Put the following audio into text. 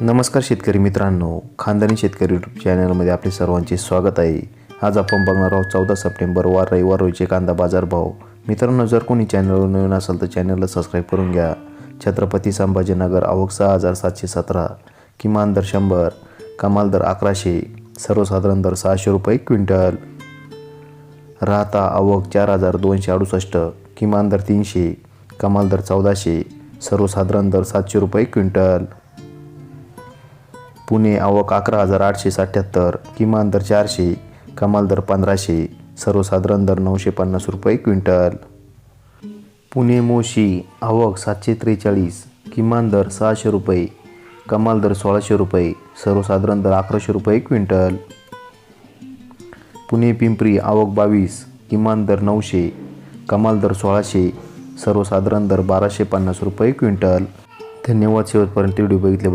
नमस्कार शेतकरी मित्रांनो, खानदानी शेतकरी यूट्यूब चॅनलमध्ये आपले सर्वांचे स्वागत आहे। आज आपण बघणार आहोत 14 सप्टेंबर वार रविवार रोजचे कांदा बाजार भाव। मित्रांनो, जर कोणी चॅनलवर नवीन असेल तर चॅनलला सबस्क्राईब करून घ्या। छत्रपती संभाजीनगर आवक 6717, किमान दर 100, कमाल दर 1100, सर्वसाधारण दर 600 रुपये क्विंटल। राहता आवक 4268, किमान दर 300, कमाल दर 1400, सर्वसाधारण दर 700 रुपये क्विंटल। पुणे आवक 11877, किमान दर 400, कमाल दर 1500, सर्वसाधारण दर 950 रुपये क्विंटल। पुणे मोशी आवक 743, किमान दर 600 रुपये, कमाल दर 1600 रुपये, सर्वसाधारण दर 1100 रुपये क्विंटल। पुणे पिंपरी आवक 22, किमान दर 900, कमाल दर 1600, सर्वसाधारण दर 1250 रुपये क्विंटल। धन्यवाद शेवटपर्यंत व्हिडिओ बघितल्याबद्दल।